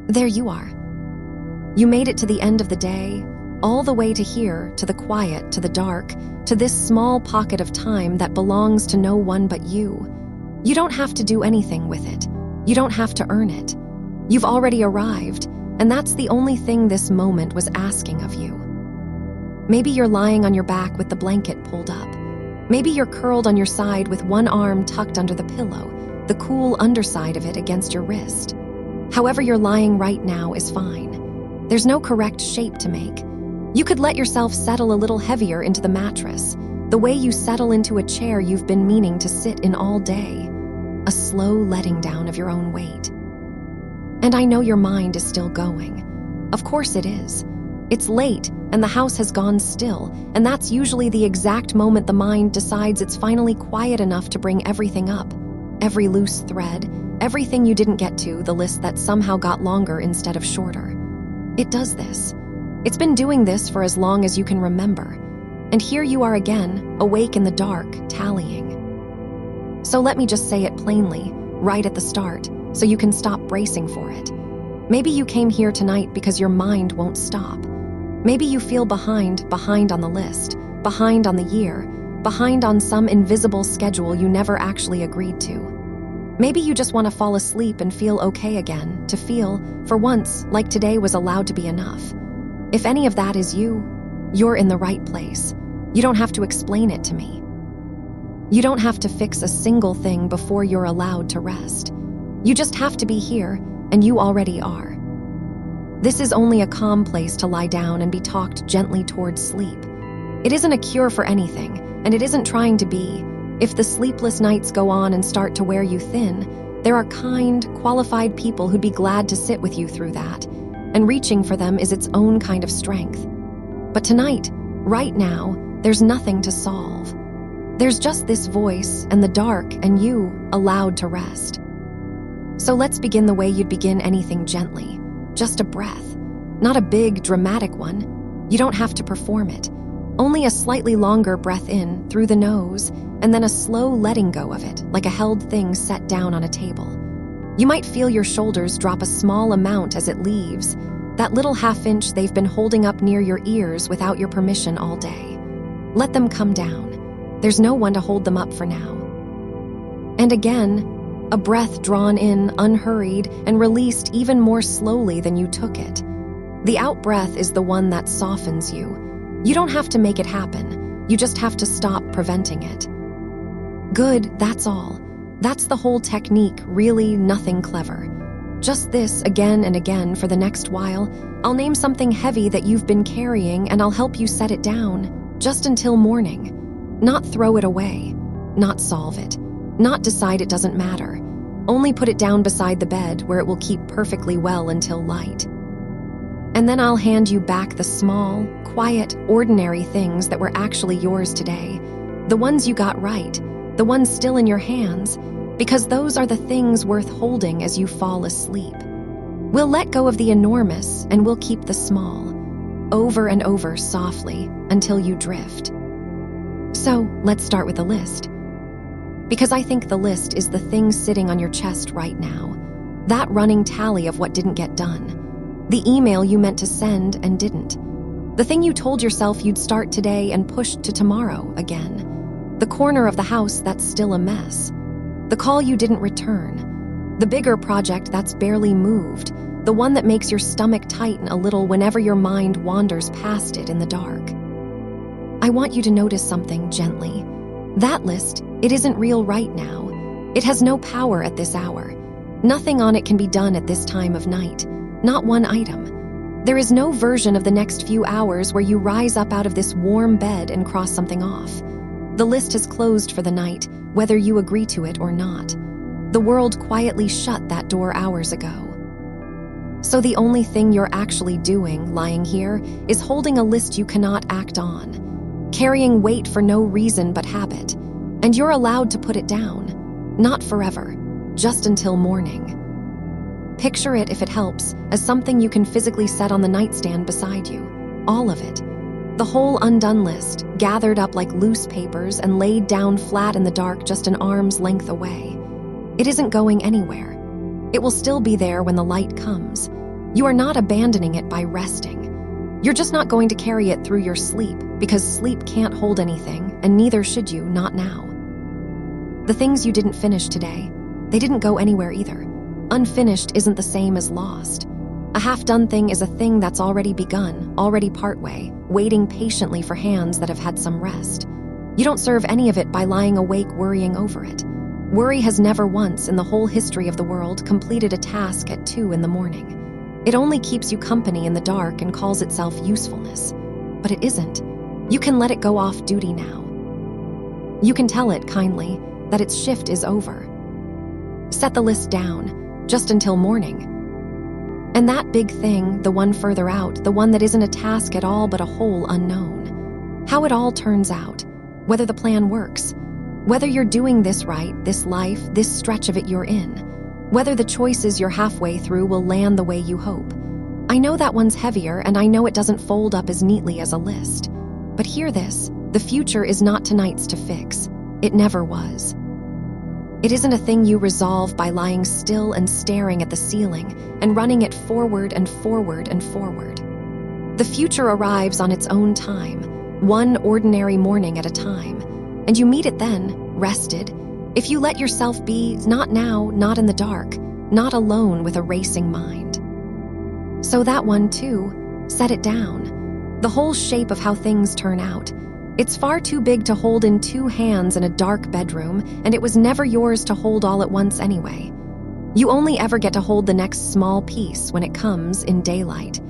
There you are. You made it to the end of the day, all the way to here, to the quiet, to the dark, to this small pocket of time that belongs to no one but you. You don't have to do anything with it. You don't have to earn it. You've already arrived, and that's the only thing this moment was asking of you. Maybe you're lying on your back with the blanket pulled up. Maybe you're curled on your side with one arm tucked under the pillow, the cool underside of it against your wrist. However you're lying right now is fine. There's no correct shape to make. You could let yourself settle a little heavier into the mattress, the way you settle into a chair you've been meaning to sit in all day. A slow letting down of your own weight. And I know your mind is still going. Of course it is. It's late, and the house has gone still, and that's usually the exact moment the mind decides it's finally quiet enough to bring everything up. Every loose thread, everything you didn't get to, the list that somehow got longer instead of shorter. It does this. It's been doing this for as long as you can remember. And here you are again, awake in the dark, tallying. So let me just say it plainly, right at the start, so you can stop bracing for it. Maybe you came here tonight because your mind won't stop. Maybe you feel behind on the list, behind on the year, behind on some invisible schedule you never actually agreed to. Maybe you just want to fall asleep and feel okay again, to feel, for once, like today was allowed to be enough. If any of that is you, you're in the right place. You don't have to explain it to me. You don't have to fix a single thing before you're allowed to rest. You just have to be here, and you already are. This is only a calm place to lie down and be talked gently towards sleep. It isn't a cure for anything, and it isn't trying to be. If the sleepless nights go on and start to wear you thin, there are kind, qualified people who'd be glad to sit with you through that, and reaching for them is its own kind of strength. But tonight, right now, there's nothing to solve. There's just this voice and the dark and you allowed to rest. So let's begin the way you'd begin anything gently. Just a breath. Not a big, dramatic one. You don't have to perform it. Only a slightly longer breath in, through the nose, and then a slow letting go of it, like a held thing set down on a table. You might feel your shoulders drop a small amount as it leaves, that little half-inch they've been holding up near your ears without your permission all day. Let them come down. There's no one to hold them up for now. And again, a breath drawn in, unhurried, and released even more slowly than you took it. The out-breath is the one that softens you. You don't have to make it happen. You just have to stop preventing it. Good, that's all. That's the whole technique, really nothing clever. Just this again and again for the next while. I'll name something heavy that you've been carrying and I'll help you set it down, just until morning. Not throw it away. Not solve it. Not decide it doesn't matter. Only put it down beside the bed where it will keep perfectly well until light. And then I'll hand you back the small, quiet, ordinary things that were actually yours today. The ones you got right. The ones still in your hands. Because those are the things worth holding as you fall asleep. We'll let go of the enormous and we'll keep the small. Over and over softly until you drift. So let's start with the list. Because I think the list is the thing sitting on your chest right now. That running tally of what didn't get done. The email you meant to send and didn't. The thing you told yourself you'd start today and pushed to tomorrow again. The corner of the house that's still a mess. The call you didn't return. The bigger project that's barely moved. The one that makes your stomach tighten a little whenever your mind wanders past it in the dark. I want you to notice something gently. That list, it isn't real right now. It has no power at this hour. Nothing on it can be done at this time of night. Not one item. There is no version of the next few hours where you rise up out of this warm bed and cross something off. The list has closed for the night, whether you agree to it or not. The world quietly shut that door hours ago. So the only thing you're actually doing, lying here, is holding a list you cannot act on. Carrying weight for no reason but habit. And you're allowed to put it down. Not forever. Just until morning. Picture it, if it helps, as something you can physically set on the nightstand beside you. All of it. The whole undone list, gathered up like loose papers and laid down flat in the dark just an arm's length away. It isn't going anywhere. It will still be there when the light comes. You are not abandoning it by resting. You're just not going to carry it through your sleep, because sleep can't hold anything, and neither should you, not now. The things you didn't finish today, they didn't go anywhere either. Unfinished isn't the same as lost. A half-done thing is a thing that's already begun, already partway, waiting patiently for hands that have had some rest. You don't serve any of it by lying awake worrying over it. Worry has never once in the whole history of the world completed a task at 2 a.m. It only keeps you company in the dark and calls itself usefulness. But it isn't. You can let it go off duty now. You can tell it, kindly, that its shift is over. Set the list down, just until morning. And that big thing, the one further out, the one that isn't a task at all but a whole unknown. How it all turns out, whether the plan works, whether you're doing this right, this life, this stretch of it you're in, whether the choices you're halfway through will land the way you hope. I know that one's heavier, and I know it doesn't fold up as neatly as a list. But hear this, the future is not tonight's to fix. It never was. It isn't a thing you resolve by lying still and staring at the ceiling and running it forward and forward and forward. The future arrives on its own time, one ordinary morning at a time, and you meet it then, rested, if you let yourself be, not now, not in the dark, not alone with a racing mind. So that one, too, set it down. The whole shape of how things turn out. It's far too big to hold in 2 hands in a dark bedroom, and it was never yours to hold all at once anyway. You only ever get to hold the next small piece when it comes in daylight.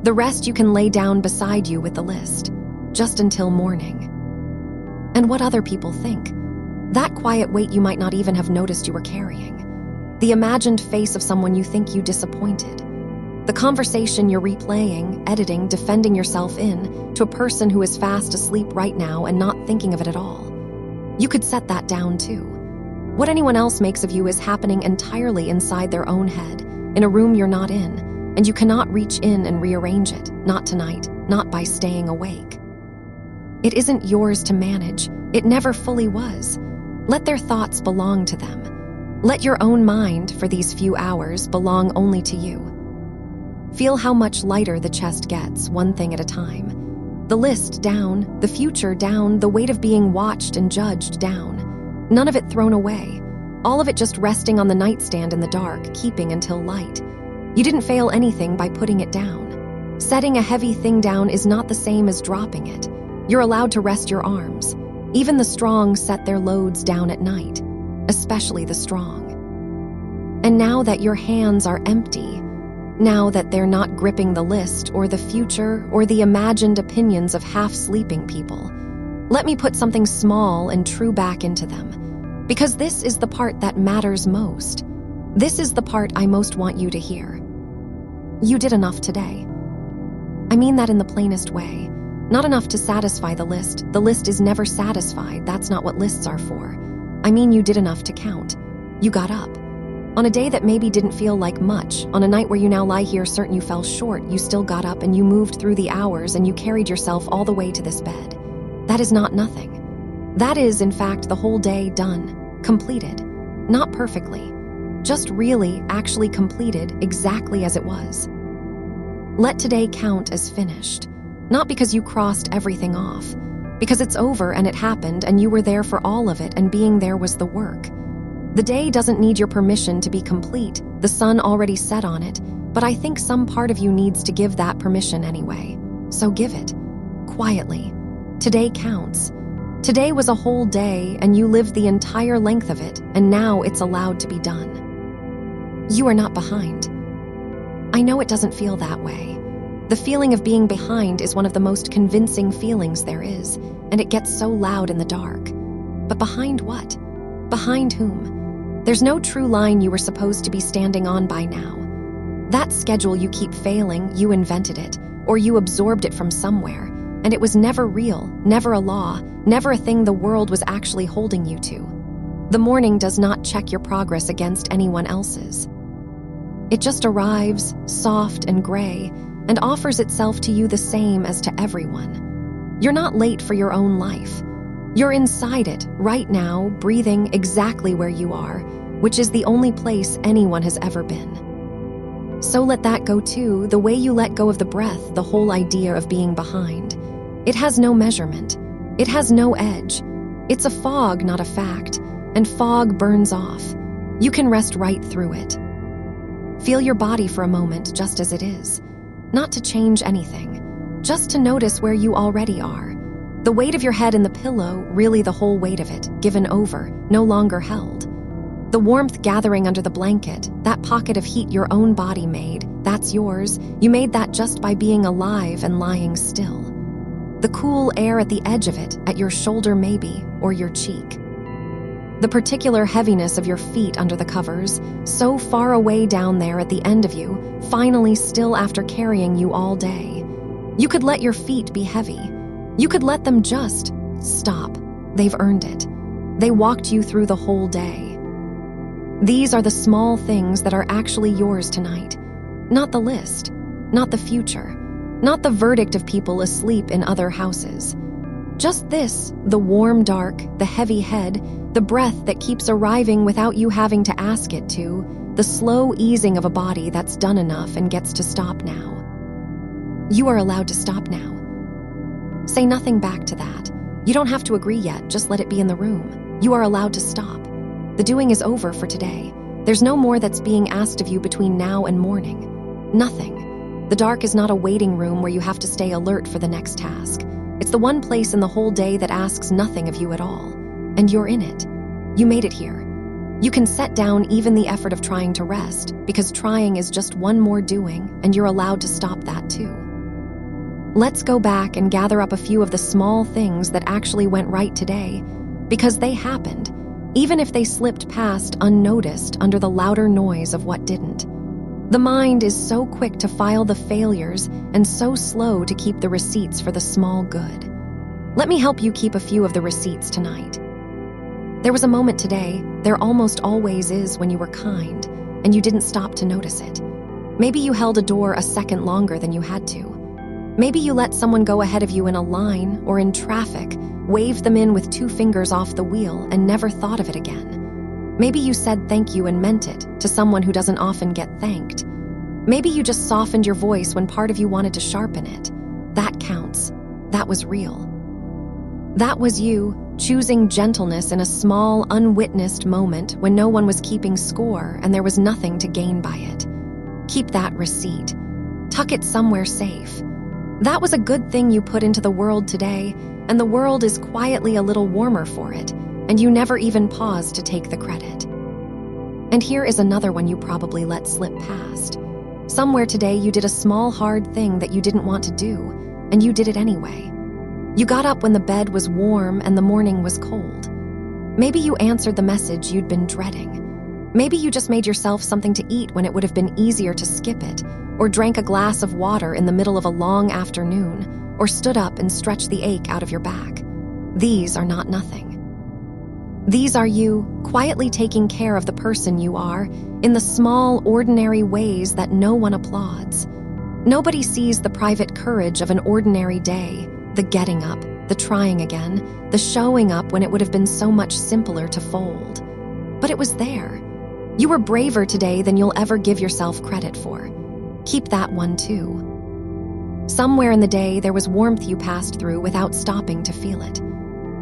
The rest you can lay down beside you with the list, just until morning. And what other people think. That quiet weight you might not even have noticed you were carrying. The imagined face of someone you think you disappointed. The conversation you're replaying, editing, defending yourself in to a person who is fast asleep right now and not thinking of it at all. You could set that down too. What anyone else makes of you is happening entirely inside their own head, in a room you're not in, and you cannot reach in and rearrange it, not tonight, not by staying awake. It isn't yours to manage. It never fully was. Let their thoughts belong to them. Let your own mind, for these few hours, belong only to you. Feel how much lighter the chest gets, one thing at a time. The list down, the future down, the weight of being watched and judged down. None of it thrown away. All of it just resting on the nightstand in the dark, keeping until light. You didn't fail anything by putting it down. Setting a heavy thing down is not the same as dropping it. You're allowed to rest your arms. Even the strong set their loads down at night, especially the strong. And now that your hands are empty, now that they're not gripping the list or the future or the imagined opinions of half-sleeping people, let me put something small and true back into them, because this is the part that matters most. This is the part I most want you to hear. You did enough today. I mean that in the plainest way. Not enough to satisfy the list. The list is never satisfied. That's not what lists are for. I mean you did enough to count. You got up. On a day that maybe didn't feel like much, on a night where you now lie here certain you fell short, you still got up and you moved through the hours and you carried yourself all the way to this bed. That is not nothing. That is, in fact, the whole day done, completed. Not perfectly, just really, actually completed exactly as it was. Let today count as finished. Not because you crossed everything off, because it's over and it happened and you were there for all of it and being there was the work. The day doesn't need your permission to be complete. The sun already set on it, but I think some part of you needs to give that permission anyway. So give it, quietly. Today counts. Today was a whole day and you lived the entire length of it, and now it's allowed to be done. You are not behind. I know it doesn't feel that way. The feeling of being behind is one of the most convincing feelings there is, and it gets so loud in the dark. But behind what? Behind whom? There's no true line you were supposed to be standing on by now. That schedule you keep failing, you invented it, or you absorbed it from somewhere, and it was never real, never a law, never a thing the world was actually holding you to. The morning does not check your progress against anyone else's. It just arrives, soft and gray, and offers itself to you the same as to everyone. You're not late for your own life. You're inside it, right now, breathing exactly where you are, which is the only place anyone has ever been. So let that go too, the way you let go of the breath, the whole idea of being behind. It has no measurement. It has no edge. It's a fog, not a fact, and fog burns off. You can rest right through it. Feel your body for a moment just as it is. Not to change anything, just to notice where you already are. The weight of your head in the pillow, really the whole weight of it, given over, no longer held. The warmth gathering under the blanket, that pocket of heat your own body made, that's yours. You made that just by being alive and lying still. The cool air at the edge of it, at your shoulder maybe, or your cheek. The particular heaviness of your feet under the covers, so far away down there at the end of you, finally still after carrying you all day. You could let your feet be heavy. You could let them just stop. They've earned it. They walked you through the whole day. These are the small things that are actually yours tonight. Not the list, not the future, not the verdict of people asleep in other houses. Just this, the warm dark, the heavy head, the breath that keeps arriving without you having to ask it to, the slow easing of a body that's done enough and gets to stop now. You are allowed to stop now. Say nothing back to that. You don't have to agree yet, just let it be in the room. You are allowed to stop. The doing is over for today. There's no more that's being asked of you between now and morning. Nothing. The dark is not a waiting room where you have to stay alert for the next task. It's the one place in the whole day that asks nothing of you at all. And you're in it. You made it here. You can set down even the effort of trying to rest, because trying is just one more doing, and you're allowed to stop that too. Let's go back and gather up a few of the small things that actually went right today, because they happened, even if they slipped past unnoticed under the louder noise of what didn't. The mind is so quick to file the failures and so slow to keep the receipts for the small good. Let me help you keep a few of the receipts tonight. There was a moment today, there almost always is when you were kind, and you didn't stop to notice it. Maybe you held a door a second longer than you had to. Maybe you let someone go ahead of you in a line or in traffic, waved them in with 2 fingers off the wheel and never thought of it again. Maybe you said thank you and meant it to someone who doesn't often get thanked. Maybe you just softened your voice when part of you wanted to sharpen it. That counts. That was real. That was you choosing gentleness in a small, unwitnessed moment when no one was keeping score and there was nothing to gain by it. Keep that receipt. Tuck it somewhere safe. That was a good thing you put into the world today, and the world is quietly a little warmer for it, and you never even paused to take the credit. And here is another one you probably let slip past. Somewhere today you did a small hard thing that you didn't want to do, and you did it anyway. You got up when the bed was warm and the morning was cold. Maybe you answered the message you'd been dreading. Maybe you just made yourself something to eat when it would have been easier to skip it, or drank a glass of water in the middle of a long afternoon, or stood up and stretched the ache out of your back. These are not nothing. These are you, quietly taking care of the person you are, in the small, ordinary ways that no one applauds. Nobody sees the private courage of an ordinary day, the getting up, the trying again, the showing up when it would have been so much simpler to fold. But it was there. You were braver today than you'll ever give yourself credit for. Keep that one too. Somewhere in the day there was warmth you passed through without stopping to feel it.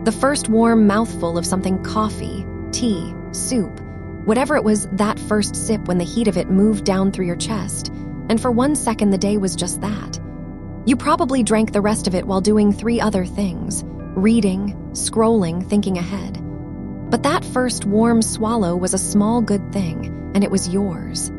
The first warm mouthful of something, coffee, tea, soup, whatever it was, that first sip when the heat of it moved down through your chest, and for 1 second the day was just that. You probably drank the rest of it while doing 3 other things, reading, scrolling, thinking ahead. But that first warm swallow was a small good thing, and it was yours.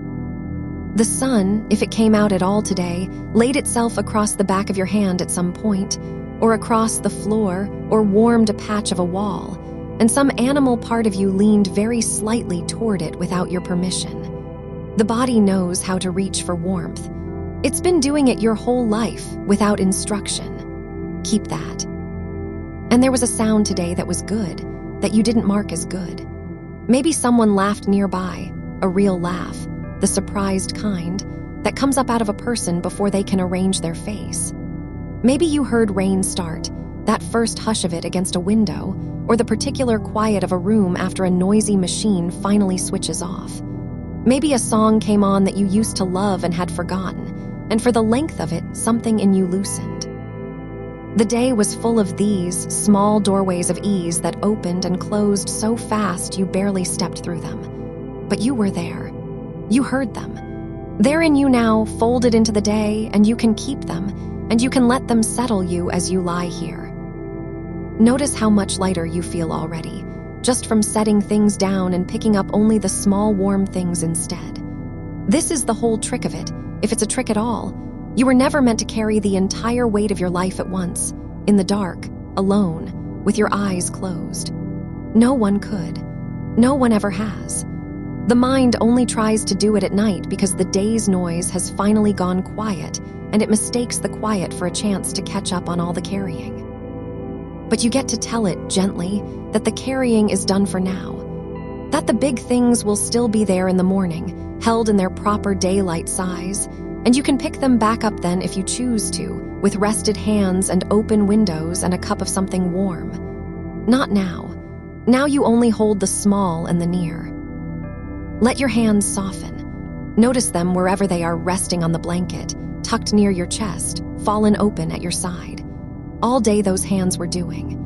The sun, if it came out at all today, laid itself across the back of your hand at some point, or across the floor, or warmed a patch of a wall, and some animal part of you leaned very slightly toward it without your permission. The body knows how to reach for warmth. It's been doing it your whole life without instruction. Keep that. And there was a sound today that was good, that you didn't mark as good. Maybe someone laughed nearby, a real laugh, the surprised kind, that comes up out of a person before they can arrange their face. Maybe you heard rain start, that first hush of it against a window, or the particular quiet of a room after a noisy machine finally switches off. Maybe a song came on that you used to love and had forgotten, and for the length of it, something in you loosened. The day was full of these small doorways of ease that opened and closed so fast you barely stepped through them. But you were there. You heard them. They're in you now, folded into the day, and you can keep them, and you can let them settle you as you lie here. Notice how much lighter you feel already, just from setting things down and picking up only the small warm things instead. This is the whole trick of it, if it's a trick at all. You were never meant to carry the entire weight of your life at once, in the dark, alone, with your eyes closed. No one could. No one ever has. The mind only tries to do it at night because the day's noise has finally gone quiet, and it mistakes the quiet for a chance to catch up on all the carrying. But you get to tell it gently that the carrying is done for now, that the big things will still be there in the morning, held in their proper daylight size, and you can pick them back up then if you choose to, with rested hands and open windows and a cup of something warm. Not now. Now you only hold the small and the near. Let your hands soften. Notice them wherever they are, resting on the blanket, tucked near your chest, fallen open at your side. All day those hands were doing.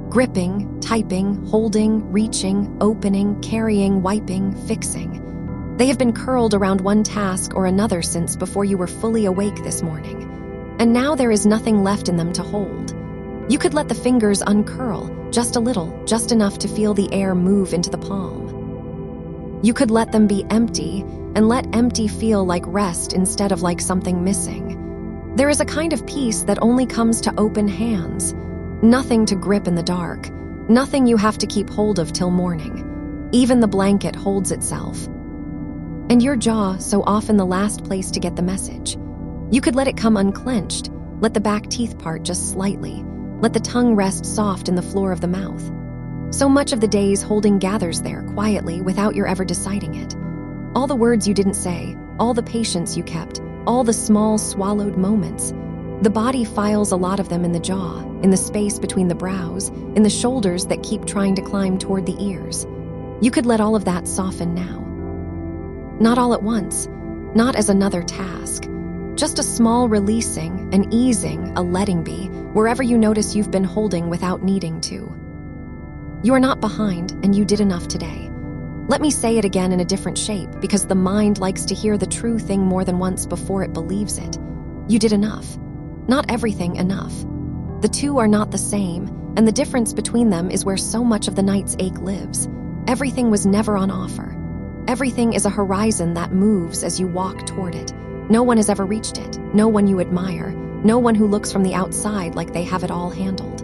Gripping, typing, holding, reaching, opening, carrying, wiping, fixing. They have been curled around one task or another since before you were fully awake this morning. And now there is nothing left in them to hold. You could let the fingers uncurl, just a little, just enough to feel the air move into the palm. You could let them be empty, and let empty feel like rest instead of like something missing. There is a kind of peace that only comes to open hands. Nothing to grip in the dark. Nothing you have to keep hold of till morning. Even the blanket holds itself. And your jaw, so often the last place to get the message. You could let it come unclenched, let the back teeth part just slightly, let the tongue rest soft in the floor of the mouth. So much of the day's holding gathers there quietly without your ever deciding it. All the words you didn't say, all the patience you kept, all the small swallowed moments. The body files a lot of them in the jaw, in the space between the brows, in the shoulders that keep trying to climb toward the ears. You could let all of that soften now. Not all at once, not as another task. Just a small releasing, an easing, a letting be, wherever you notice you've been holding without needing to. You are not behind, and you did enough today. Let me say it again in a different shape, because the mind likes to hear the true thing more than once before it believes it. You did enough. Not everything enough. The two are not the same, and the difference between them is where so much of the night's ache lives. Everything was never on offer. Everything is a horizon that moves as you walk toward it. No one has ever reached it. No one you admire. No one who looks from the outside like they have it all handled.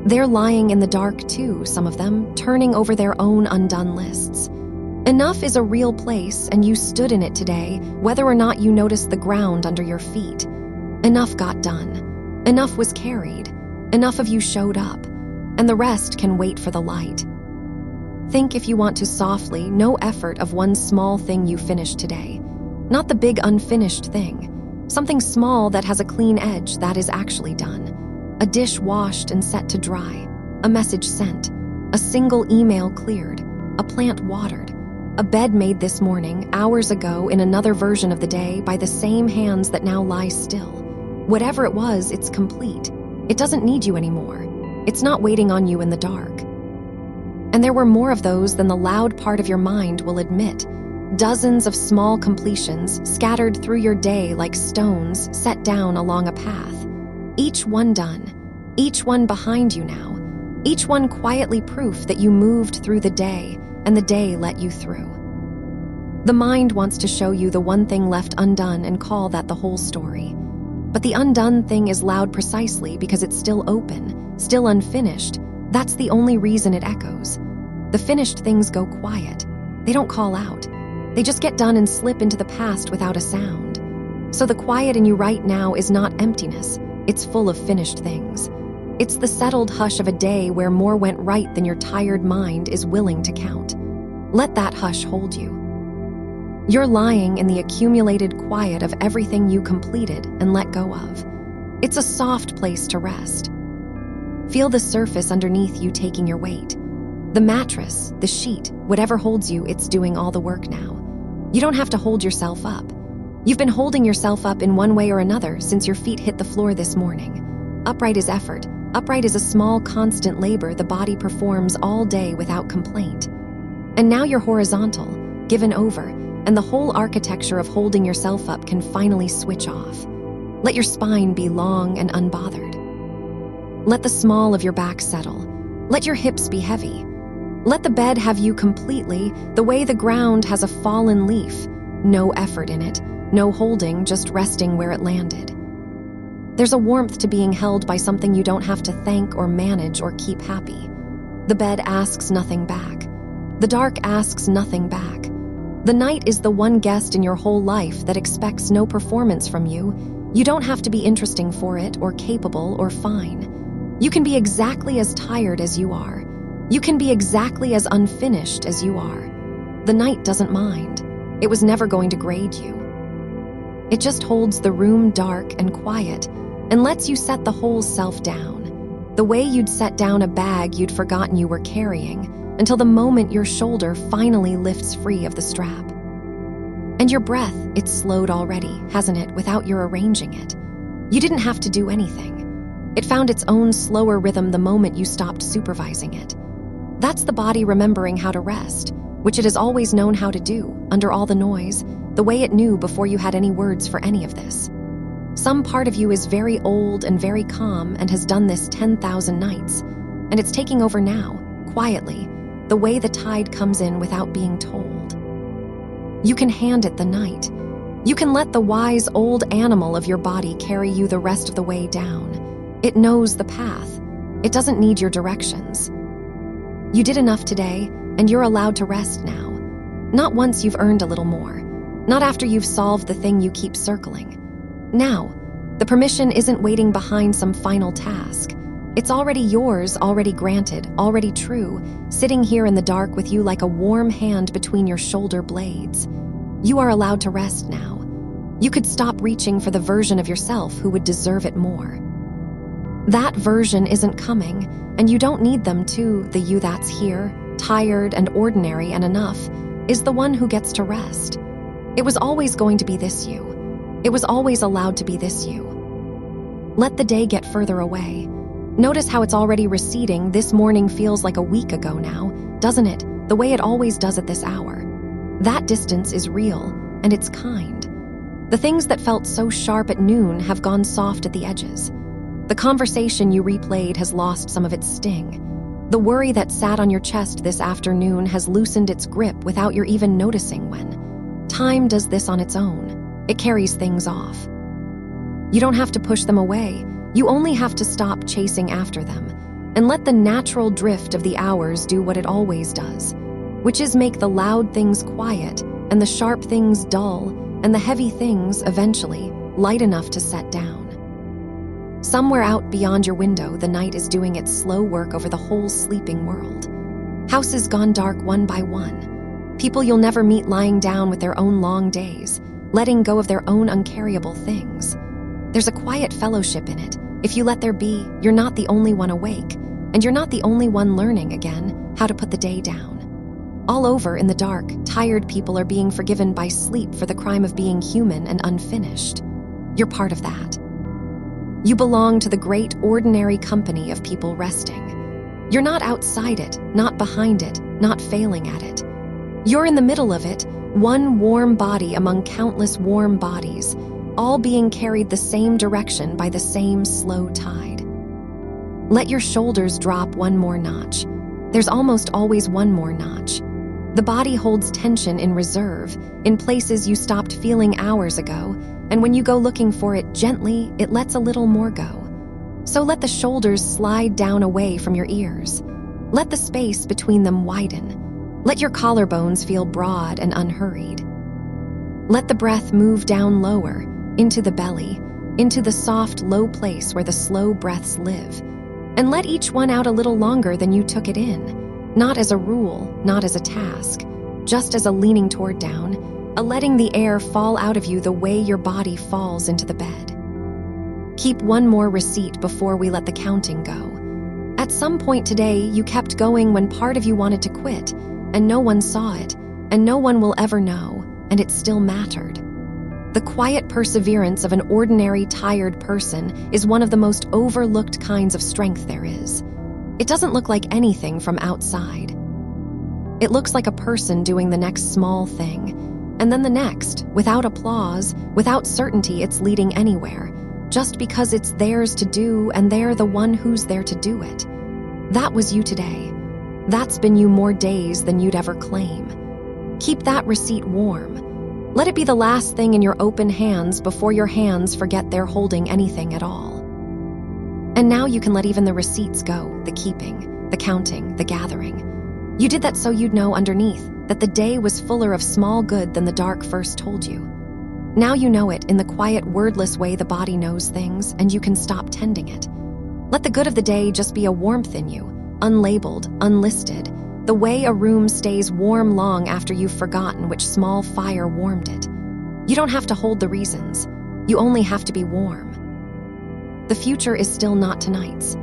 They're lying in the dark too, some of them, turning over their own undone lists. Enough is a real place, and you stood in it today, whether or not you noticed the ground under your feet. Enough got done. Enough was carried. Enough of you showed up. And the rest can wait for the light. Think, if you want to softly, no effort of one small thing you finished today. Not the big unfinished thing. Something small that has a clean edge that is actually done. A dish washed and set to dry. A message sent. A single email cleared. A plant watered. A bed made this morning, hours ago in another version of the day by the same hands that now lie still. Whatever it was, it's complete. It doesn't need you anymore. It's not waiting on you in the dark. And there were more of those than the loud part of your mind will admit. Dozens of small completions scattered through your day like stones set down along a path. Each one done. Each one behind you now. Each one quietly proof that you moved through the day and the day let you through. The mind wants to show you the one thing left undone and call that the whole story. But the undone thing is loud precisely because it's still open, still unfinished. That's the only reason it echoes. The finished things go quiet. They don't call out. They just get done and slip into the past without a sound. So the quiet in you right now is not emptiness. It's full of finished things. It's the settled hush of a day where more went right than your tired mind is willing to count. Let that hush hold you. You're lying in the accumulated quiet of everything you completed and let go of. It's a soft place to rest. Feel the surface underneath you taking your weight. The mattress, the sheet, whatever holds you, it's doing all the work now. You don't have to hold yourself up. You've been holding yourself up in one way or another since your feet hit the floor this morning. Upright is effort. Upright is a small, constant labor the body performs all day without complaint. And now you're horizontal, given over, and the whole architecture of holding yourself up can finally switch off. Let your spine be long and unbothered. Let the small of your back settle. Let your hips be heavy. Let the bed have you completely, the way the ground has a fallen leaf. No effort in it, no holding, just resting where it landed. There's a warmth to being held by something you don't have to thank or manage or keep happy. The bed asks nothing back. The dark asks nothing back. The night is the one guest in your whole life that expects no performance from you. You don't have to be interesting for it, or capable, or fine. You can be exactly as tired as you are. You can be exactly as unfinished as you are. The night doesn't mind. It was never going to grade you. It just holds the room dark and quiet and lets you set the whole self down, the way you'd set down a bag you'd forgotten you were carrying, until the moment your shoulder finally lifts free of the strap. And your breath, it's slowed already, hasn't it, without your arranging it? You didn't have to do anything. It found its own slower rhythm the moment you stopped supervising it. That's the body remembering how to rest, which it has always known how to do, under all the noise, the way it knew before you had any words for any of this. Some part of you is very old and very calm and has done this 10,000 nights, and it's taking over now, quietly, the way the tide comes in without being told. You can hand it the night. You can let the wise old animal of your body carry you the rest of the way down. It knows the path. It doesn't need your directions. You did enough today, and you're allowed to rest now. Not once you've earned a little more. Not after you've solved the thing you keep circling. Now, the permission isn't waiting behind some final task. It's already yours, already granted, already true, sitting here in the dark with you like a warm hand between your shoulder blades. You are allowed to rest now. You could stop reaching for the version of yourself who would deserve it more. That version isn't coming, and you don't need them to. The you that's here, tired and ordinary and enough, is the one who gets to rest. It was always going to be this you. It was always allowed to be this you. Let the day get further away. Notice how it's already receding. This morning feels like a week ago now, doesn't it? The way it always does at this hour. That distance is real, and it's kind. The things that felt so sharp at noon have gone soft at the edges. The conversation you replayed has lost some of its sting. The worry that sat on your chest this afternoon has loosened its grip without your even noticing when. Time does this on its own. It carries things off. You don't have to push them away. You only have to stop chasing after them and let the natural drift of the hours do what it always does, which is make the loud things quiet and the sharp things dull and the heavy things, eventually, light enough to set down. Somewhere out beyond your window, the night is doing its slow work over the whole sleeping world. Houses gone dark one by one. People you'll never meet lying down with their own long days, letting go of their own uncarryable things. There's a quiet fellowship in it. If you let there be, you're not the only one awake, and you're not the only one learning again how to put the day down. All over in the dark, tired people are being forgiven by sleep for the crime of being human and unfinished. You're part of that. You belong to the great ordinary company of people resting. You're not outside it, not behind it, not failing at it. You're in the middle of it, one warm body among countless warm bodies, all being carried the same direction by the same slow tide. Let your shoulders drop one more notch. There's almost always one more notch. The body holds tension in reserve, in places you stopped feeling hours ago, and when you go looking for it gently, it lets a little more go. So let the shoulders slide down away from your ears. Let the space between them widen. Let your collarbones feel broad and unhurried. Let the breath move down lower, into the belly, into the soft, low place where the slow breaths live. And let each one out a little longer than you took it in, not as a rule, not as a task, just as a leaning toward down, a letting the air fall out of you the way your body falls into the bed. Keep one more receipt before we let the counting go. At some point today, you kept going when part of you wanted to quit, and no one saw it, and no one will ever know, and and it still mattered. The quiet perseverance of an ordinary, tired person is one of the most overlooked kinds of strength there is. It doesn't look like anything from outside. It looks like a person doing the next small thing, and then the next, without applause, without certainty it's leading anywhere, just because it's theirs to do and they're the one who's there to do it. That was you today. That's been you more days than you'd ever claim. Keep that receipt warm. Let it be the last thing in your open hands before your hands forget they're holding anything at all. And now you can let even the receipts go, the keeping, the counting, the gathering. You did that so you'd know underneath that the day was fuller of small good than the dark first told you. Now you know it in the quiet, wordless way the body knows things, and you can stop tending it. Let the good of the day just be a warmth in you, unlabeled, unlisted, the way a room stays warm long after you've forgotten which small fire warmed it. You don't have to hold the reasons. You only have to be warm. The future is still not tonight's.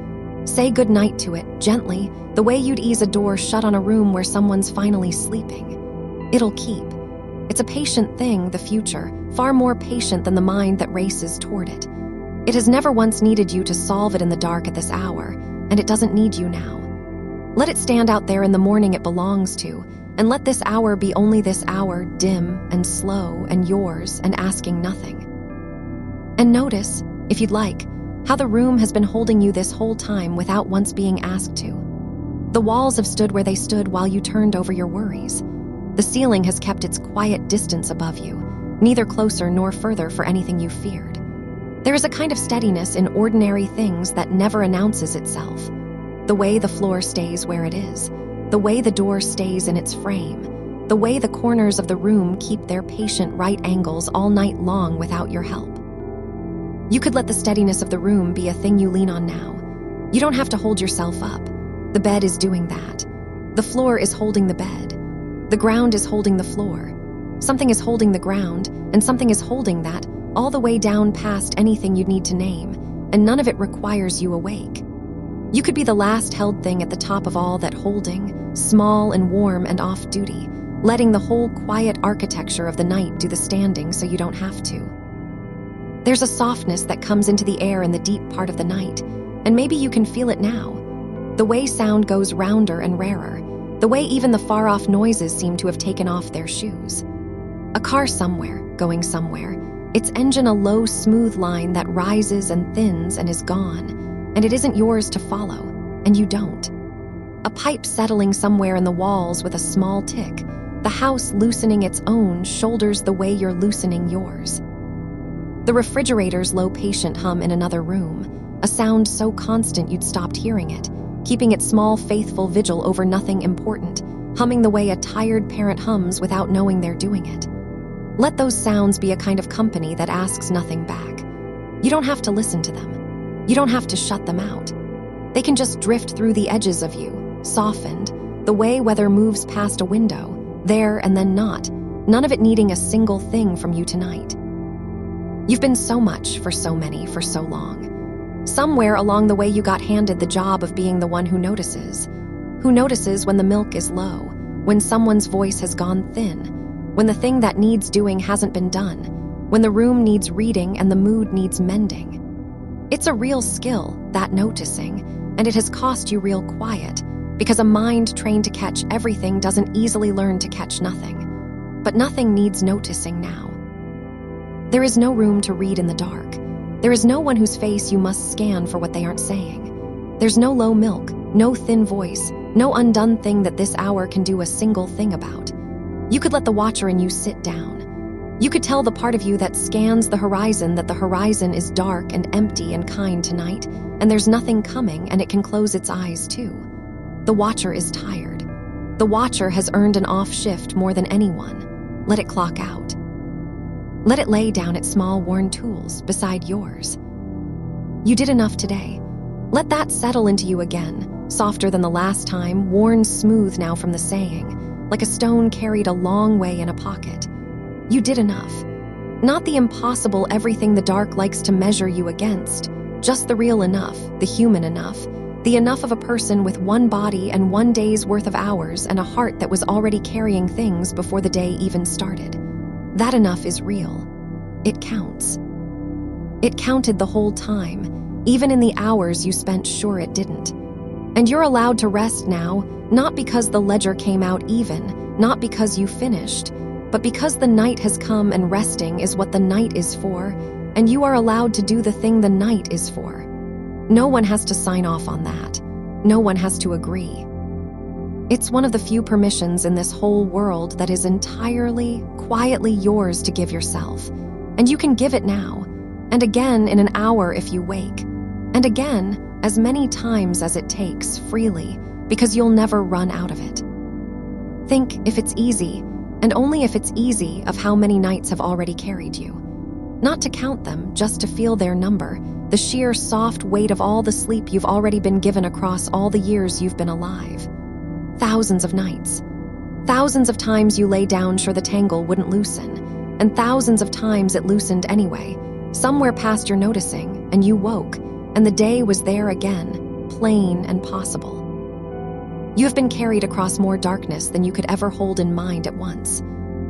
Say goodnight to it, gently, the way you'd ease a door shut on a room where someone's finally sleeping. It'll keep. It's a patient thing, the future, far more patient than the mind that races toward it. It has never once needed you to solve it in the dark at this hour, and it doesn't need you now. Let it stand out there in the morning it belongs to, and let this hour be only this hour, dim and slow and yours and asking nothing. And notice, if you'd like, how the room has been holding you this whole time without once being asked to. The walls have stood where they stood while you turned over your worries. The ceiling has kept its quiet distance above you, neither closer nor further for anything you feared. There is a kind of steadiness in ordinary things that never announces itself. The way the floor stays where it is, the way the door stays in its frame, the way the corners of the room keep their patient right angles all night long without your help. You could let the steadiness of the room be a thing you lean on now. You don't have to hold yourself up. The bed is doing that. The floor is holding the bed. The ground is holding the floor. Something is holding the ground, and something is holding that all the way down past anything you'd need to name, and none of it requires you awake. You could be the last held thing at the top of all that holding, small and warm and off-duty, letting the whole quiet architecture of the night do the standing so you don't have to. There's a softness that comes into the air in the deep part of the night, and maybe you can feel it now. The way sound goes rounder and rarer, the way even the far-off noises seem to have taken off their shoes. A car somewhere, going somewhere, its engine a low, smooth line that rises and thins and is gone, and it isn't yours to follow, and you don't. A pipe settling somewhere in the walls with a small tick, the house loosening its own shoulders the way you're loosening yours. The refrigerator's low patient hum in another room, a sound so constant you'd stopped hearing it, keeping its small faithful vigil over nothing important, humming the way a tired parent hums without knowing they're doing it. Let those sounds be a kind of company that asks nothing back. You don't have to listen to them. You don't have to shut them out. They can just drift through the edges of you, softened, the way weather moves past a window, there and then not, none of it needing a single thing from you tonight. You've been so much for so many for so long. Somewhere along the way you got handed the job of being the one who notices when the milk is low, when someone's voice has gone thin, when the thing that needs doing hasn't been done, when the room needs reading and the mood needs mending. It's a real skill, that noticing, and it has cost you real quiet, because a mind trained to catch everything doesn't easily learn to catch nothing. But nothing needs noticing now. There is no room to read in the dark. There is no one whose face you must scan for what they aren't saying. There's no low milk, no thin voice, no undone thing that this hour can do a single thing about. You could let the watcher in you sit down. You could tell the part of you that scans the horizon that the horizon is dark and empty and kind tonight, and there's nothing coming, and it can close its eyes too. The watcher is tired. The watcher has earned an off shift more than anyone. Let it clock out. Let it lay down its small worn tools beside yours. You did enough today. Let that settle into you again, softer than the last time, worn smooth now from the saying, like a stone carried a long way in a pocket. You did enough. Not the impossible everything the dark likes to measure you against, just the real enough, the human enough, the enough of a person with one body and one day's worth of hours and a heart that was already carrying things before the day even started. That enough is real. It counts. It counted the whole time, even in the hours you spent sure it didn't. And you're allowed to rest now, not because the ledger came out even, not because you finished, but because the night has come and resting is what the night is for, and you are allowed to do the thing the night is for. No one has to sign off on that. No one has to agree. It's one of the few permissions in this whole world that is entirely, quietly yours to give yourself. And you can give it now, and again in an hour if you wake, and again as many times as it takes, freely, because you'll never run out of it. Think, if it's easy, and only if it's easy, of how many nights have already carried you. Not to count them, just to feel their number, the sheer soft weight of all the sleep you've already been given across all the years you've been alive. Thousands of nights. Thousands of times you lay down sure the tangle wouldn't loosen, and thousands of times it loosened anyway, somewhere past your noticing, and you woke, and the day was there again, plain and possible. You have been carried across more darkness than you could ever hold in mind at once.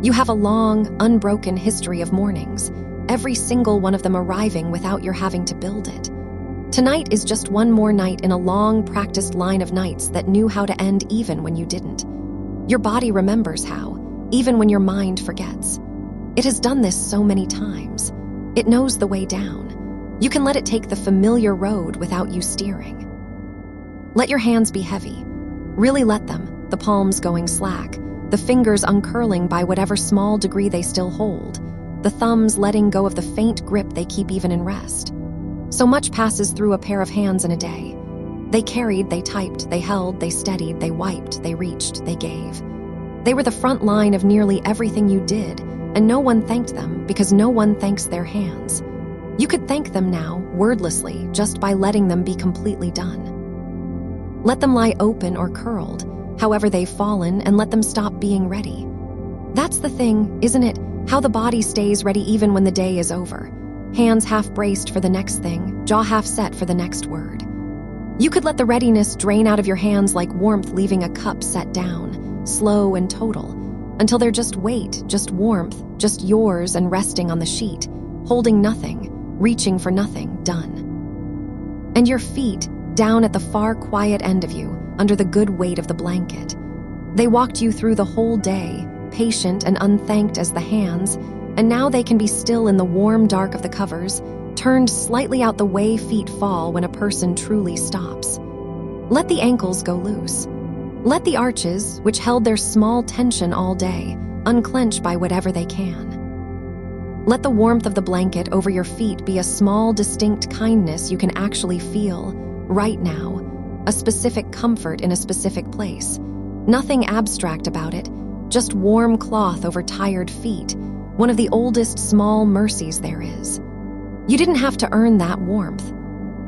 You have a long, unbroken history of mornings, every single one of them arriving without your having to build it. Tonight is just one more night in a long, practiced line of nights that knew how to end even when you didn't. Your body remembers how, even when your mind forgets. It has done this so many times. It knows the way down. You can let it take the familiar road without you steering. Let your hands be heavy. Really let them, the palms going slack, the fingers uncurling by whatever small degree they still hold, the thumbs letting go of the faint grip they keep even in rest. So much passes through a pair of hands in a day. They carried, they typed, they held, they steadied, they wiped, they reached, they gave. They were the front line of nearly everything you did, and no one thanked them because no one thanks their hands. You could thank them now, wordlessly, just by letting them be completely done. Let them lie open or curled, however they've fallen, and let them stop being ready. That's the thing, isn't it? How the body stays ready even when the day is over. Hands half braced for the next thing, jaw half set for the next word. You could let the readiness drain out of your hands like warmth leaving a cup set down, slow and total, until they're just weight, just warmth, just yours and resting on the sheet, holding nothing, reaching for nothing, done. And your feet, down at the far quiet end of you, under the good weight of the blanket. They walked you through the whole day, patient and unthanked as the hands, and now they can be still in the warm dark of the covers, turned slightly out the way feet fall when a person truly stops. Let the ankles go loose. Let the arches, which held their small tension all day, unclench by whatever they can. Let the warmth of the blanket over your feet be a small, distinct kindness you can actually feel, right now, a specific comfort in a specific place. Nothing abstract about it, just warm cloth over tired feet, one of the oldest small mercies there is. You didn't have to earn that warmth.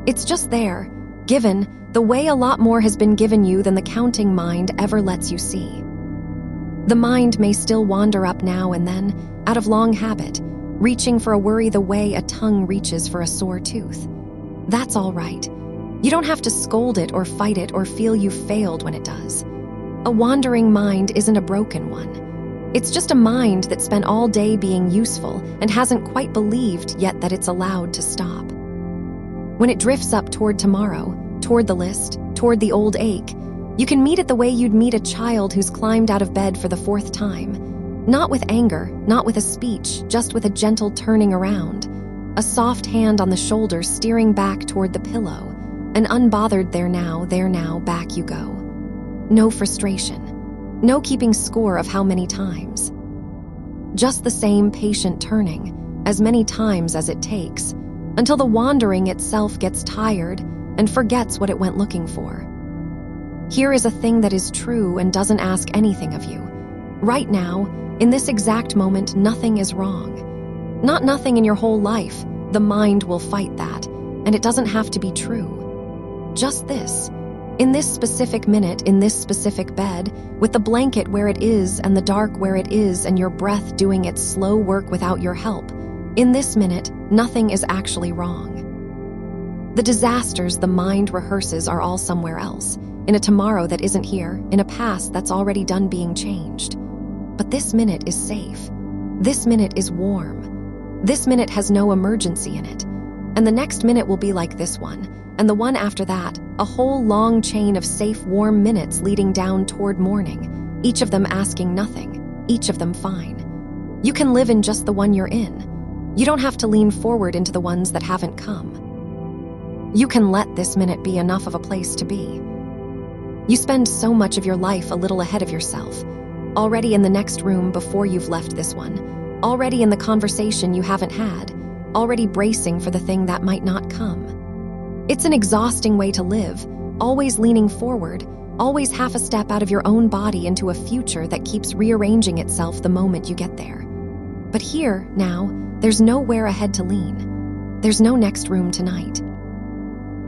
It's just there, given, the way a lot more has been given you than the counting mind ever lets you see. The mind may still wander up now and then, out of long habit, reaching for a worry the way a tongue reaches for a sore tooth. That's all right. You don't have to scold it or fight it or feel you've failed when it does. A wandering mind isn't a broken one. It's just a mind that spent all day being useful and hasn't quite believed yet that it's allowed to stop. When it drifts up toward tomorrow, toward the list, toward the old ache, you can meet it the way you'd meet a child who's climbed out of bed for the 4th time. Not with anger, not with a speech, just with a gentle turning around. A soft hand on the shoulder steering back toward the pillow. And unbothered there now, back you go. No frustration. No keeping score of how many times. Just the same patient turning, as many times as it takes, until the wandering itself gets tired and forgets what it went looking for. Here is a thing that is true and doesn't ask anything of you. Right now, in this exact moment, nothing is wrong. Not nothing in your whole life. The mind will fight that, and it doesn't have to be true. Just this. In this specific minute, in this specific bed, with the blanket where it is and the dark where it is and your breath doing its slow work without your help, in this minute, nothing is actually wrong. The disasters the mind rehearses are all somewhere else, in a tomorrow that isn't here, in a past that's already done being changed. But this minute is safe. This minute is warm. This minute has no emergency in it. And the next minute will be like this one, and the one after that, a whole long chain of safe, warm minutes leading down toward morning, each of them asking nothing, each of them fine. You can live in just the one you're in. You don't have to lean forward into the ones that haven't come. You can let this minute be enough of a place to be. You spend so much of your life a little ahead of yourself, already in the next room before you've left this one, already in the conversation you haven't had, already bracing for the thing that might not come. It's an exhausting way to live, always leaning forward, always half a step out of your own body into a future that keeps rearranging itself the moment you get there. But here, now, there's nowhere ahead to lean. There's no next room tonight.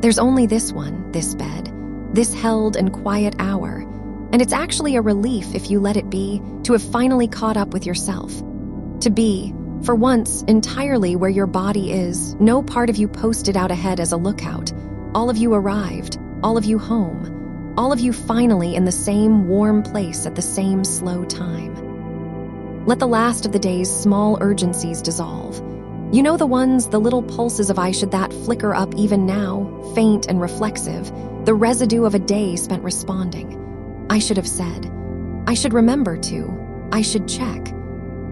There's only this one, this bed, this held and quiet hour, and it's actually a relief if you let it be, to have finally caught up with yourself. To be, for once, entirely where your body is, no part of you posted out ahead as a lookout. All of you arrived, all of you home, all of you finally in the same warm place at the same slow time. Let the last of the day's small urgencies dissolve. You know the ones, the little pulses of I should that flicker up even now, faint and reflexive, the residue of a day spent responding. I should have said. I should remember to. I should check.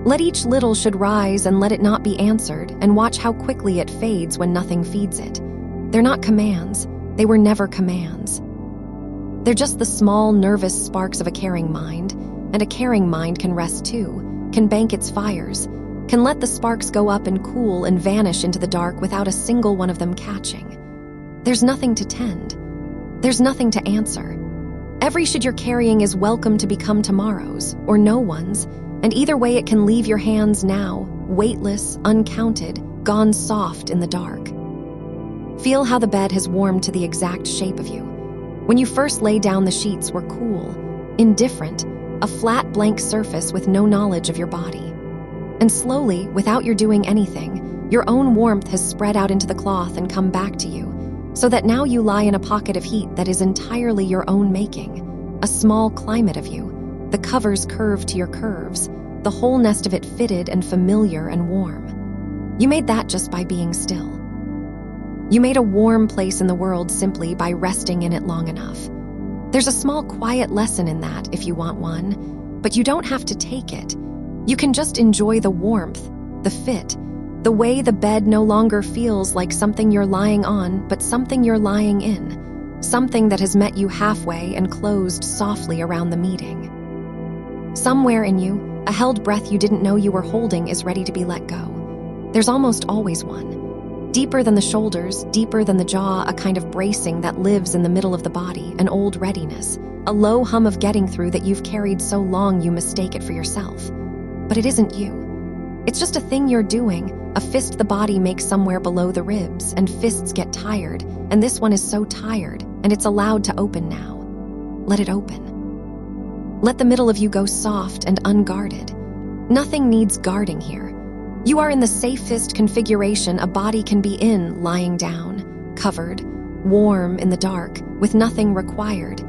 Let each little should rise and let it not be answered, and watch how quickly it fades when nothing feeds it. They're not commands. They were never commands. They're just the small, nervous sparks of a caring mind, and a caring mind can rest too, can bank its fires, can let the sparks go up and cool and vanish into the dark without a single one of them catching. There's nothing to tend. There's nothing to answer. Every should you're carrying is welcome to become tomorrow's, or no one's, and either way it can leave your hands now, weightless, uncounted, gone soft in the dark. Feel how the bed has warmed to the exact shape of you. When you first lay down, the sheets were cool, indifferent, a flat blank surface with no knowledge of your body. And slowly, without your doing anything, your own warmth has spread out into the cloth and come back to you, so that now you lie in a pocket of heat that is entirely your own making, a small climate of you, the covers curved to your curves, the whole nest of it fitted and familiar and warm. You made that just by being still. You made a warm place in the world simply by resting in it long enough. There's a small quiet lesson in that if you want one, but you don't have to take it. You can just enjoy the warmth, the fit, the way the bed no longer feels like something you're lying on, but something you're lying in, something that has met you halfway and closed softly around the meeting. Somewhere in you, a held breath you didn't know you were holding is ready to be let go. There's almost always one. Deeper than the shoulders, deeper than the jaw, a kind of bracing that lives in the middle of the body, an old readiness, a low hum of getting through that you've carried so long you mistake it for yourself. But it isn't you. It's just a thing you're doing, a fist the body makes somewhere below the ribs, and fists get tired, and this one is so tired, and it's allowed to open now. Let it open. Let the middle of you go soft and unguarded. Nothing needs guarding here. You are in the safest configuration a body can be in, lying down, covered, warm in the dark, with nothing required.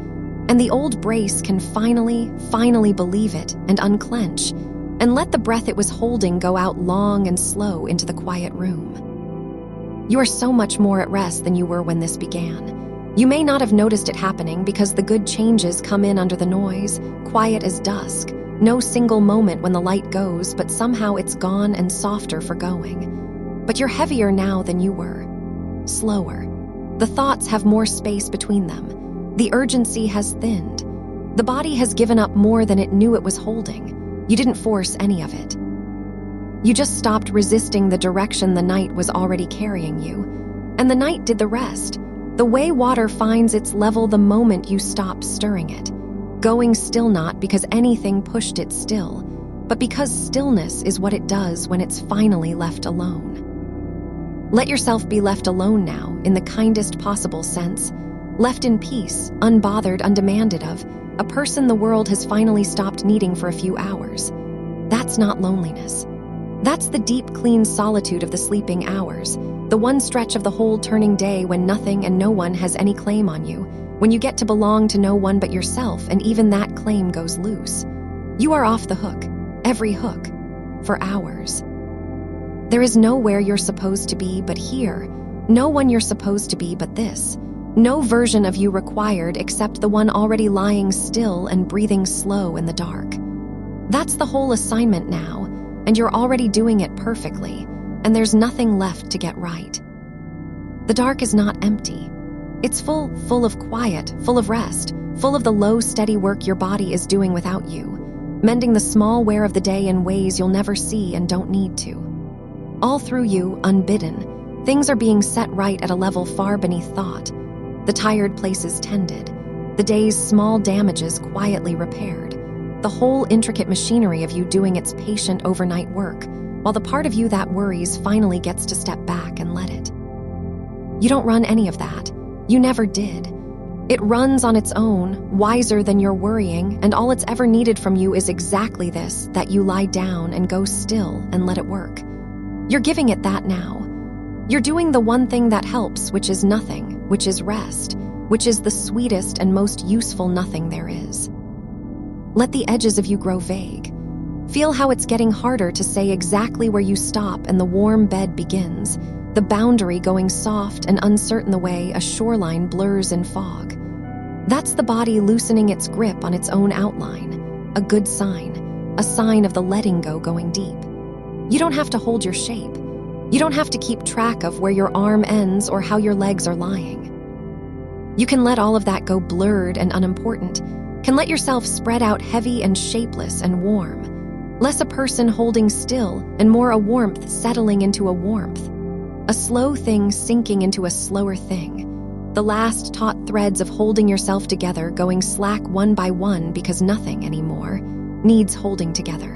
And the old brace can finally believe it and unclench, and let the breath it was holding go out long and slow into the quiet room. You are so much more at rest than you were when this began. You may not have noticed it happening because the good changes come in under the noise, quiet as dusk, no single moment when the light goes, but somehow it's gone and softer for going. But you're heavier now than you were, slower. The thoughts have more space between them. The urgency has thinned. The body has given up more than it knew it was holding. You didn't force any of it. You just stopped resisting the direction the night was already carrying you, and the night did the rest, the way water finds its level the moment you stop stirring it, going still not because anything pushed it still, but because stillness is what it does when it's finally left alone. Let yourself be left alone now, in the kindest possible sense, left in peace, unbothered, undemanded of, a person the world has finally stopped needing for a few hours. That's not loneliness. That's the deep, clean solitude of the sleeping hours, the one stretch of the whole turning day when nothing and no one has any claim on you, when you get to belong to no one but yourself, and even that claim goes loose. You are off the hook, every hook. for hours. There is nowhere you're supposed to be but here, no one you're supposed to be but this, no version of you required except the one already lying still and breathing slow in the dark. That's the whole assignment now, and you're already doing it perfectly, and there's nothing left to get right. The dark is not empty. It's full of quiet, full of rest, full of the low, steady work your body is doing without you, mending the small wear of the day in ways you'll never see and don't need to. All through you, unbidden, things are being set right at a level far beneath thought, the tired places tended, the day's small damages quietly repaired, the whole intricate machinery of you doing its patient overnight work, while the part of you that worries finally gets to step back and let it. You don't run any of that. You never did. It runs on its own, wiser than your worrying, and all it's ever needed from you is exactly this, that you lie down and go still and let it work. You're giving it that now. You're doing the one thing that helps, which is nothing, which is rest, which is the sweetest and most useful nothing there is. Let the edges of you grow vague. Feel how it's getting harder to say exactly where you stop and the warm bed begins, the boundary going soft and uncertain the way a shoreline blurs in fog. That's the body loosening its grip on its own outline, a good sign, a sign of the letting go going deep. You don't have to hold your shape. You don't have to keep track of where your arm ends or how your legs are lying. You can let all of that go blurred and unimportant, can let yourself spread out heavy and shapeless and warm, less a person holding still and more a warmth settling into a warmth, a slow thing sinking into a slower thing, the last taut threads of holding yourself together going slack one by one because nothing anymore needs holding together.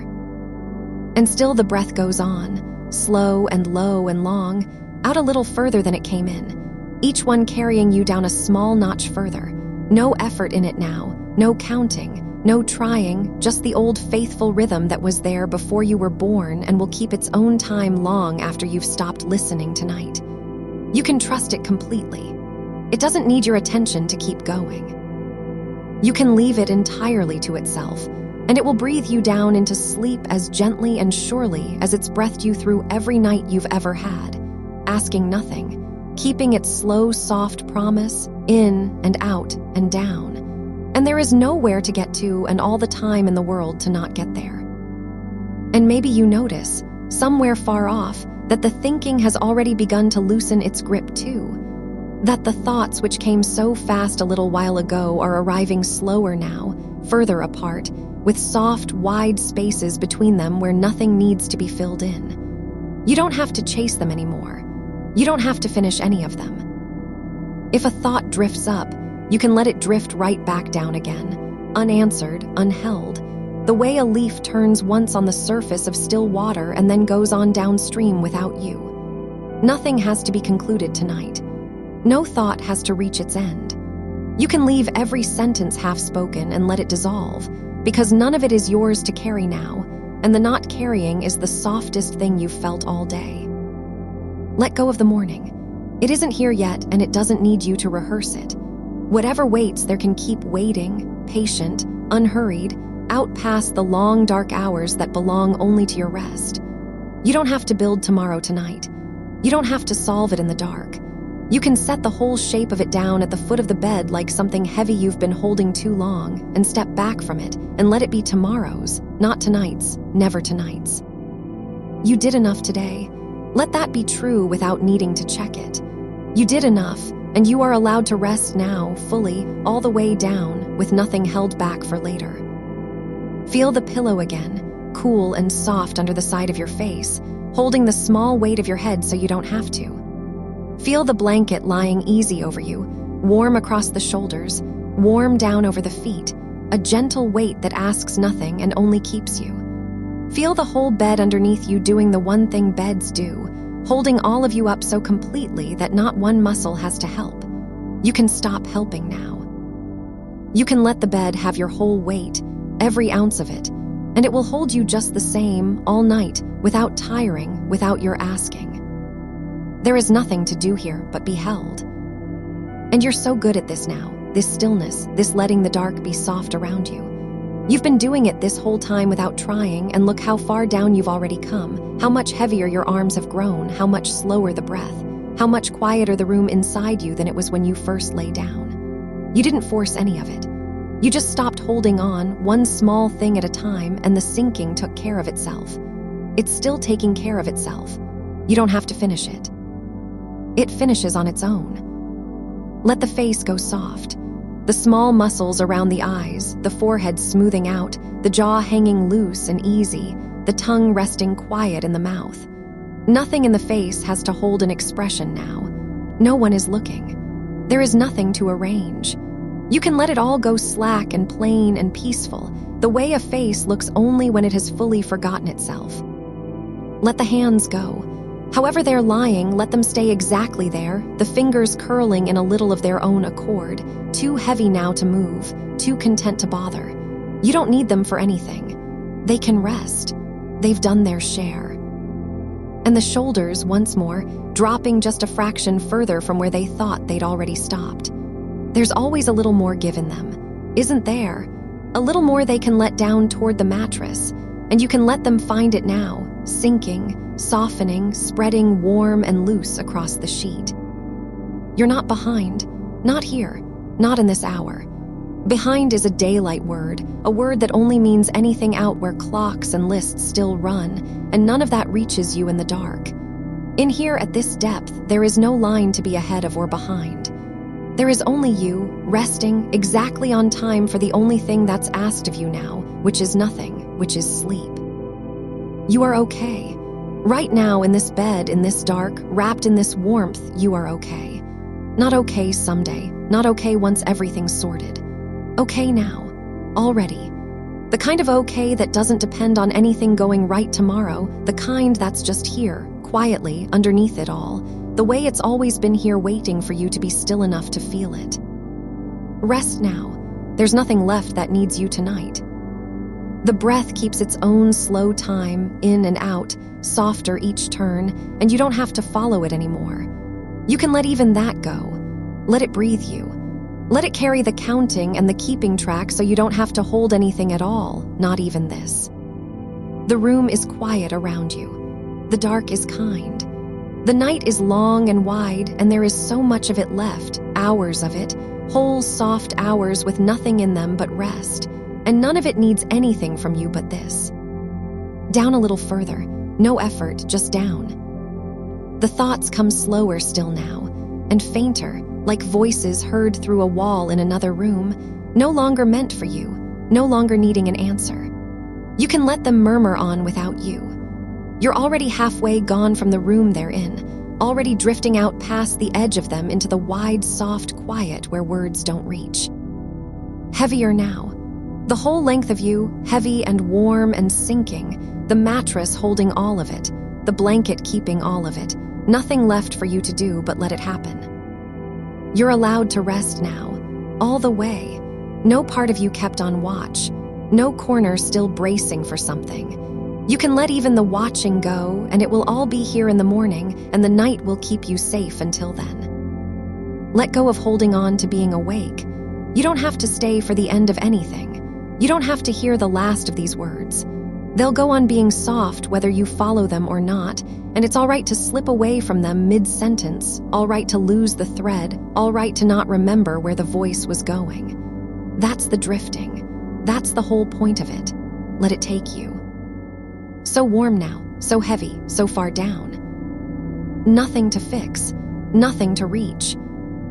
And still the breath goes on, slow and low and long, out a little further than it came in, each one carrying you down a small notch further. No effort in it now, no counting, no trying, just the old faithful rhythm that was there before you were born and will keep its own time long after you've stopped listening tonight. You can trust it completely. It doesn't need your attention to keep going. You can leave it entirely to itself, and it will breathe you down into sleep as gently and surely as it's breathed you through every night you've ever had, asking nothing, keeping its slow, soft promise in and out and down. And there is nowhere to get to and all the time in the world to not get there. And maybe you notice, somewhere far off, that the thinking has already begun to loosen its grip too. That the thoughts which came so fast a little while ago are arriving slower now, further apart, with soft, wide spaces between them where nothing needs to be filled in. You don't have to chase them anymore. You don't have to finish any of them. If a thought drifts up, you can let it drift right back down again, unanswered, unheld, the way a leaf turns once on the surface of still water and then goes on downstream without you. Nothing has to be concluded tonight. No thought has to reach its end. You can leave every sentence half-spoken and let it dissolve, because none of it is yours to carry now, and the not carrying is the softest thing you've felt all day. Let go of the morning. It isn't here yet, and it doesn't need you to rehearse it. Whatever waits there can keep waiting, patient, unhurried, out past the long dark hours that belong only to your rest. You don't have to build tomorrow tonight. You don't have to solve it in the dark. You can set the whole shape of it down at the foot of the bed like something heavy you've been holding too long and step back from it and let it be tomorrow's, not tonight's, never tonight's. You did enough today. Let that be true without needing to check it. You did enough, and you are allowed to rest now, fully, all the way down, with nothing held back for later. Feel the pillow again, cool and soft under the side of your face, holding the small weight of your head so you don't have to. Feel the blanket lying easy over you, warm across the shoulders, warm down over the feet, a gentle weight that asks nothing and only keeps you. Feel the whole bed underneath you doing the one thing beds do, holding all of you up so completely that not one muscle has to help. You can stop helping now. You can let the bed have your whole weight, every ounce of it, and it will hold you just the same all night, without tiring, without your asking. There is nothing to do here but be held. And you're so good at this now, this stillness, this letting the dark be soft around you. You've been doing it this whole time without trying, and look how far down you've already come, how much heavier your arms have grown, how much slower the breath, how much quieter the room inside you than it was when you first lay down. You didn't force any of it. You just stopped holding on, one small thing at a time, and the sinking took care of itself. It's still taking care of itself. You don't have to finish it. It finishes on its own. Let the face go soft. The small muscles around the eyes, the forehead smoothing out, the jaw hanging loose and easy, the tongue resting quiet in the mouth. Nothing in the face has to hold an expression now. No one is looking. There is nothing to arrange. You can let it all go slack and plain and peaceful, the way a face looks only when it has fully forgotten itself. Let the hands go. However they're lying, let them stay exactly there, the fingers curling in a little of their own accord, too heavy now to move, too content to bother. You don't need them for anything. They can rest. They've done their share. And the shoulders, once more, dropping just a fraction further from where they thought they'd already stopped. There's always a little more give in them, isn't there? A little more they can let down toward the mattress, and you can let them find it now, sinking, softening, spreading warm and loose across the sheet. You're not behind, not here, not in this hour. Behind is a daylight word, a word that only means anything out where clocks and lists still run, and none of that reaches you in the dark. In here at this depth, there is no line to be ahead of or behind. There is only you, resting, exactly on time for the only thing that's asked of you now, which is nothing, which is sleep. You are okay. Right now, in this bed, in this dark, wrapped in this warmth, you are okay. Not okay someday, not okay once everything's sorted. Okay now, already. The kind of okay that doesn't depend on anything going right tomorrow, the kind that's just here, quietly, underneath it all, the way it's always been here waiting for you to be still enough to feel it. Rest now. There's nothing left that needs you tonight. The breath keeps its own slow time, in and out, softer each turn, and you don't have to follow it anymore. You can let even that go. Let it breathe you. Let it carry the counting and the keeping track so you don't have to hold anything at all, not even this. The room is quiet around you. The dark is kind. The night is long and wide, and there is so much of it left, hours of it, whole soft hours with nothing in them but rest, and none of it needs anything from you but this. Down a little further, no effort, just down. The thoughts come slower still now, and fainter, like voices heard through a wall in another room, no longer meant for you, no longer needing an answer. You can let them murmur on without you. You're already halfway gone from the room they're in, already drifting out past the edge of them into the wide, soft quiet where words don't reach. Heavier now. The whole length of you, heavy and warm and sinking, the mattress holding all of it, the blanket keeping all of it, nothing left for you to do but let it happen. You're allowed to rest now, all the way. No part of you kept on watch, no corner still bracing for something. You can let even the watching go, and it will all be here in the morning, and the night will keep you safe until then. Let go of holding on to being awake. You don't have to stay for the end of anything. You don't have to hear the last of these words. They'll go on being soft whether you follow them or not, and it's all right to slip away from them mid-sentence, all right to lose the thread, all right to not remember where the voice was going. That's the drifting. That's the whole point of it. Let it take you. So warm now, so heavy, so far down. Nothing to fix, nothing to reach,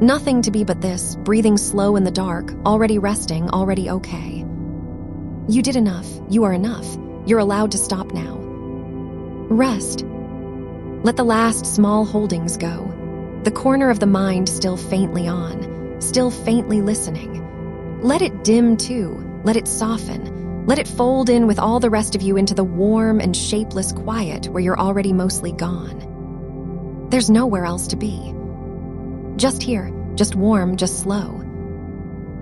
nothing to be but this, breathing slow in the dark, already resting, already okay. You did enough, you are enough, you're allowed to stop now. Rest. Let the last small holdings go, the corner of the mind still faintly on, still faintly listening. Let it dim too, let it soften. Let it fold in with all the rest of you into the warm and shapeless quiet where you're already mostly gone. There's nowhere else to be. Just here, just warm, just slow.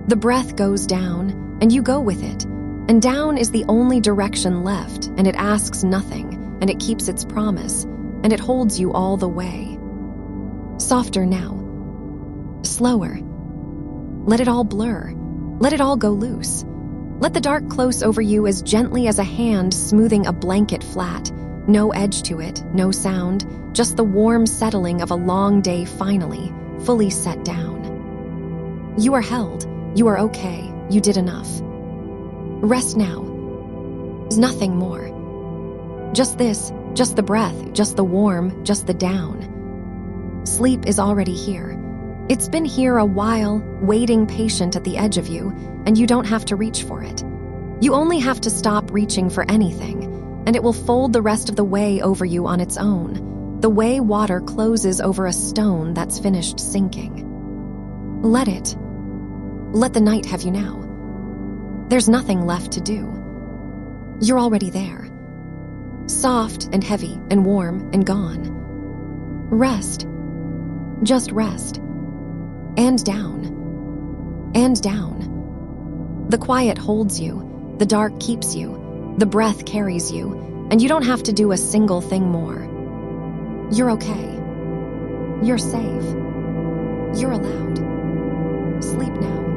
The breath goes down, and you go with it, and down is the only direction left, and it asks nothing, and it keeps its promise, and it holds you all the way. Softer now. Slower. Let it all blur. Let it all go loose. Let the dark close over you as gently as a hand smoothing a blanket flat. No edge to it, no sound, just the warm settling of a long day finally, fully set down. You are held. You are okay. You did enough. Rest now. There's nothing more. Just this, just the breath, just the warm, just the down. Sleep is already here. It's been here a while, waiting patient at the edge of you, and you don't have to reach for it. You only have to stop reaching for anything, and it will fold the rest of the way over you on its own, the way water closes over a stone that's finished sinking. Let it. Let the night have you now. There's nothing left to do. You're already there. Soft and heavy and warm and gone. Rest. Just rest. And down. And down. The quiet holds you. The dark keeps you. The breath carries you. And you don't have to do a single thing more. You're okay. You're safe. You're allowed. Sleep now.